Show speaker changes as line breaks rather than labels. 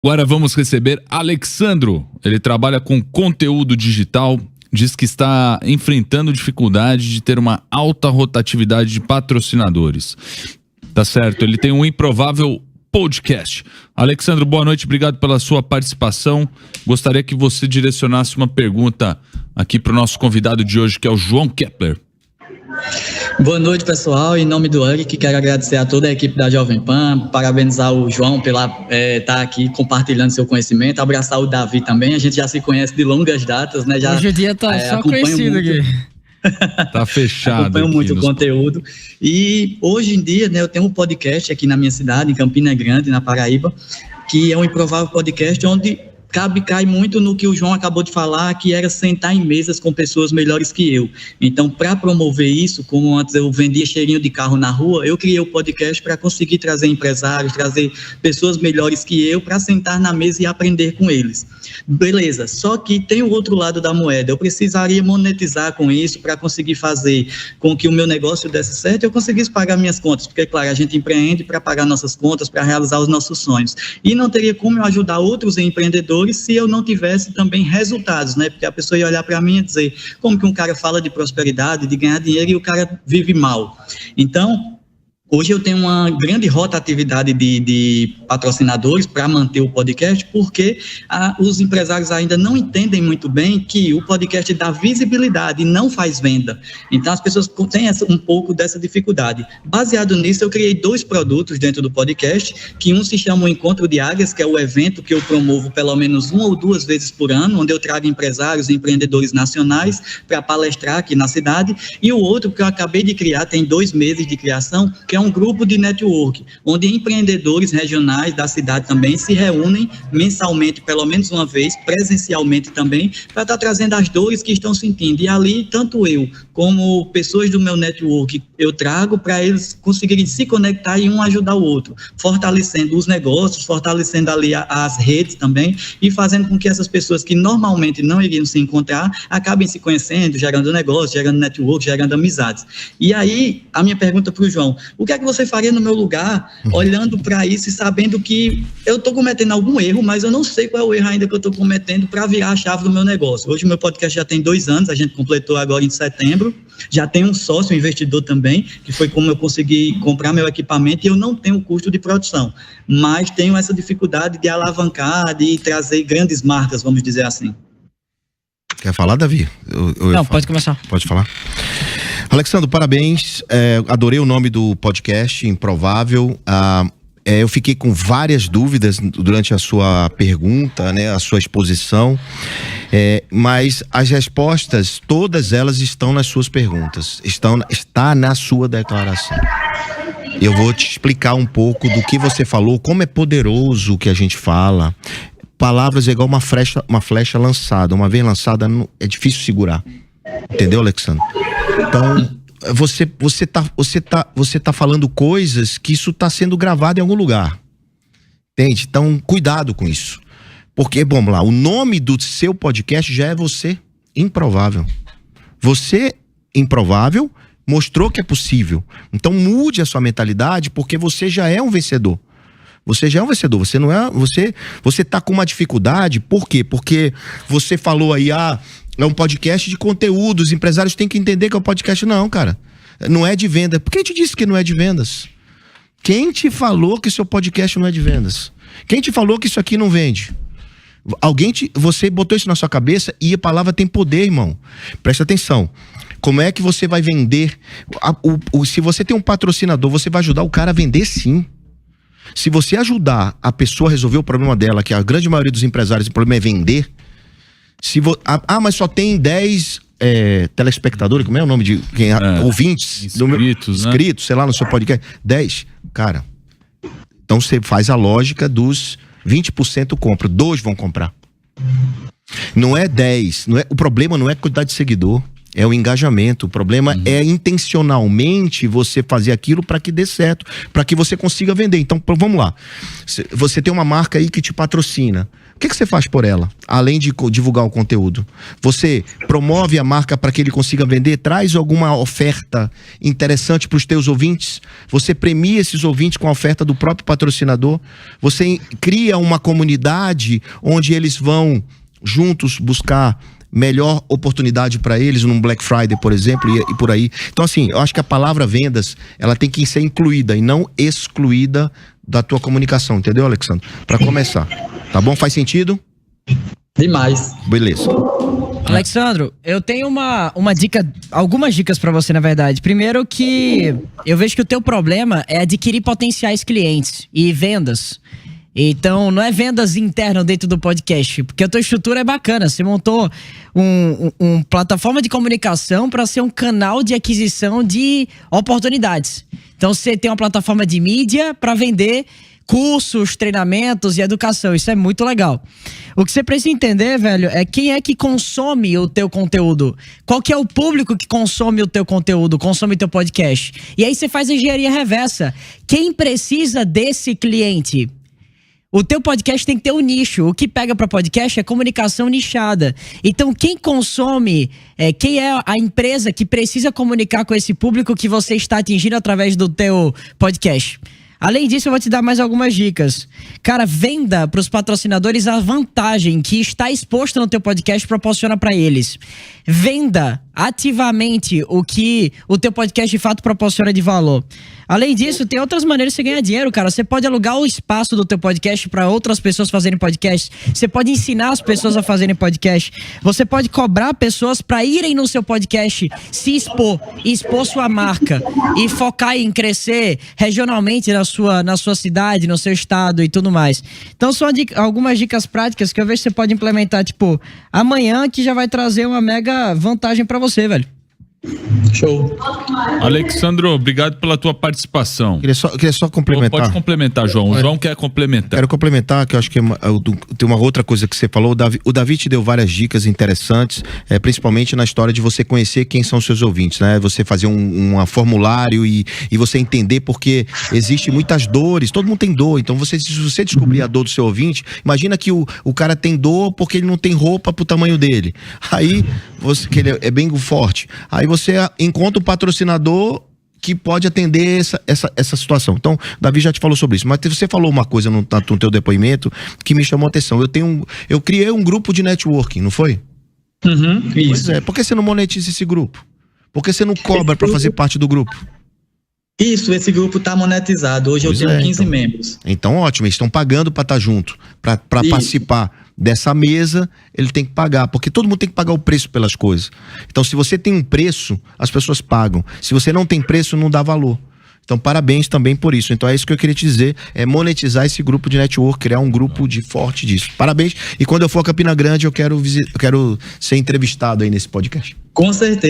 Agora vamos receber Alexandro. Ele trabalha com conteúdo digital, diz que está enfrentando dificuldade de ter uma alta rotatividade de patrocinadores. Tá certo, ele tem um improvável podcast. Alexandro, boa noite, obrigado pela sua participação. Gostaria que você direcionasse uma pergunta aqui para o nosso convidado de hoje, que é o João Kepler.
Boa noite, pessoal. Em nome do Eric, quero agradecer a toda a equipe da Jovem Pan, parabenizar o João pela estar aqui compartilhando seu conhecimento, abraçar o Davi também. A gente já se conhece de longas datas, né? Já,
hoje em dia tá só conhecido
muito,
aqui.
Tá fechado.
Acompanho muito o conteúdo. E hoje em dia, né, eu tenho um podcast aqui na minha cidade, em Campina Grande, na Paraíba, que é um improvável podcast onde cai muito no que o João acabou de falar, que era sentar em mesas com pessoas melhores que eu. Então, para promover isso, como antes eu vendia cheirinho de carro na rua, eu criei o podcast para conseguir trazer empresários, trazer pessoas melhores que eu, para sentar na mesa e aprender com eles. Beleza, só que tem o outro lado da moeda. Eu precisaria monetizar com isso para conseguir fazer com que o meu negócio desse certo e eu conseguisse pagar minhas contas, porque, claro, a gente empreende para pagar nossas contas, para realizar os nossos sonhos. E não teria como eu ajudar outros empreendedores se eu não tivesse também resultados, né? Porque a pessoa ia olhar para mim e dizer, como que um cara fala de prosperidade, de ganhar dinheiro e o cara vive mal? Então, hoje eu tenho uma grande rotatividade de patrocinadores para manter o podcast, porque os empresários ainda não entendem muito bem que o podcast dá visibilidade e não faz venda. Então, as pessoas têm um pouco dessa dificuldade. Baseado nisso, eu criei 2 produtos dentro do podcast, que um se chama o Encontro de Águias, que é o evento que eu promovo pelo menos 1 ou 2 vezes por ano, onde eu trago empresários e empreendedores nacionais para palestrar aqui na cidade, e o outro que eu acabei de criar, tem 2 meses de criação, que é um grupo de network, onde empreendedores regionais da cidade também se reúnem mensalmente, pelo menos uma vez, presencialmente também, para estar trazendo as dores que estão sentindo. E ali, tanto eu como pessoas do meu network, eu trago para eles conseguirem se conectar e um ajudar o outro, fortalecendo os negócios, fortalecendo ali as redes também e fazendo com que essas pessoas que normalmente não iriam se encontrar, acabem se conhecendo, gerando negócio, gerando network, gerando amizades. E aí, a minha pergunta para o João, o que é que você faria no meu lugar, olhando para isso e sabendo que eu estou cometendo algum erro, mas eu não sei qual é o erro ainda que eu estou cometendo para virar a chave do meu negócio. Hoje o meu podcast já tem 2 anos, a gente completou agora em setembro, já tem um sócio, um investidor também, que foi como eu consegui comprar meu equipamento, e eu não tenho custo de produção, mas tenho essa dificuldade de alavancar, de trazer grandes marcas, vamos dizer assim.
Quer falar, Davi?
Não, pode começar.
Pode falar. Alexandro, parabéns. Adorei o nome do podcast, Improvável. Eu fiquei com várias dúvidas durante a sua pergunta, né, a sua exposição, mas as respostas, todas elas estão nas suas perguntas, está na sua declaração. Eu vou te explicar um pouco do que você falou, como é poderoso o que a gente fala. Palavras é igual uma flecha lançada. Uma vez lançada, é difícil segurar. Entendeu, Alexandre? Então, você tá falando coisas que isso tá sendo gravado em algum lugar. Entende? Então, cuidado com isso. Porque, vamos lá, o nome do seu podcast já é Você Improvável. Você Improvável mostrou que é possível. Então, mude a sua mentalidade, porque você já é um vencedor. Você já é um vencedor, você não é, você tá com uma dificuldade, por quê? Porque você falou aí, é um podcast de conteúdo, os empresários têm que entender que é um podcast. Não, cara, não é de venda. Por que a gente disse que não é de vendas? Quem te falou que seu podcast não é de vendas? Quem te falou que isso aqui não vende? Você botou isso na sua cabeça e a palavra tem poder, irmão. Presta atenção. Como é que você vai vender? Se você tem um patrocinador, você vai ajudar o cara a vender, sim. Se você ajudar a pessoa a resolver o problema dela, que a grande maioria dos empresários, o problema é vender. Mas só tem 10 telespectadores, como é o nome de quem? Ouvintes, inscritos, sei lá, no seu podcast. 10, cara. Então você faz a lógica dos 20% compra, 2 vão comprar. Não é 10, o problema não é a quantidade de seguidor. É o engajamento. O problema é intencionalmente você fazer aquilo para que dê certo, para que você consiga vender. Então, vamos lá. Você tem uma marca aí que te patrocina. O que você faz por ela, além de divulgar o conteúdo? Você promove a marca para que ele consiga vender? Traz alguma oferta interessante para os teus ouvintes? Você premia esses ouvintes com a oferta do próprio patrocinador? Você cria uma comunidade onde eles vão juntos buscar melhor oportunidade para eles num Black Friday, por exemplo, e por aí. Então, assim, eu acho que a palavra vendas, ela tem que ser incluída e não excluída da tua comunicação, entendeu, Alexandre? Para começar, tá bom? Faz sentido?
Demais.
Beleza.
Alexandro, eu tenho uma dica, algumas dicas pra você, na verdade. Primeiro que eu vejo que o teu problema é adquirir potenciais clientes e vendas. Então, não é vendas internas dentro do podcast, porque a tua estrutura é bacana. Você montou uma plataforma de comunicação para ser um canal de aquisição de oportunidades. Então, você tem uma plataforma de mídia para vender cursos, treinamentos e educação. Isso é muito legal. O que você precisa entender, velho, é quem é que consome o teu conteúdo. Qual que é o público que consome o teu conteúdo, consome o teu podcast. E aí você faz a engenharia reversa. Quem precisa desse cliente? O teu podcast tem que ter um nicho. O que pega para podcast é comunicação nichada. Então, quem consome, quem é a empresa que precisa comunicar com esse público que você está atingindo através do teu podcast? Além disso, eu vou te dar mais algumas dicas. Cara, venda para os patrocinadores a vantagem que está exposta no teu podcast proporciona para eles. Venda ativamente o que o teu podcast de fato proporciona de valor. Além disso, tem outras maneiras de você ganhar dinheiro, cara. Você pode alugar o espaço do teu podcast para outras pessoas fazerem podcast. Você pode ensinar as pessoas a fazerem podcast. Você pode cobrar pessoas para irem no seu podcast, se expor sua marca e focar em crescer regionalmente na sua cidade, no seu estado e tudo mais. Então, são algumas dicas práticas que eu vejo que você pode implementar, tipo, amanhã, que já vai trazer uma mega vantagem para você, velho.
Show.
Alexandro, obrigado pela tua participação.
Queria só complementar.
Pode complementar, João. O João quer complementar.
Quero complementar, que eu acho que tem uma outra coisa que você falou. O Davi te deu várias dicas interessantes, principalmente na história de você conhecer quem são os seus ouvintes, né? Você fazer um formulário e você entender, porque existe muitas dores, todo mundo tem dor. Então, se você descobrir a dor do seu ouvinte, imagina que o cara tem dor porque ele não tem roupa pro tamanho dele. Aí, que ele é bem forte. Aí você encontra o patrocinador que pode atender essa situação. Então, Davi já te falou sobre isso, mas você falou uma coisa no teu depoimento que me chamou a atenção. Eu criei um grupo de networking, não foi?
Uhum, isso.
Pois é, por que você não monetiza esse grupo? Por que você não cobra para fazer parte do grupo?
Isso, esse grupo está monetizado. Hoje eu tenho 15 membros.
Então, ótimo, eles estão pagando para estar junto, para participar dessa mesa, ele tem que pagar, porque todo mundo tem que pagar o preço pelas coisas. Então, se você tem um preço, as pessoas pagam. Se você não tem preço, não dá valor. Então, parabéns também por isso. Então, é isso que eu queria te dizer, é monetizar esse grupo de network, criar um grupo forte disso. Parabéns. E quando eu for a Campina Grande, eu quero ser entrevistado aí nesse podcast.
Com certeza.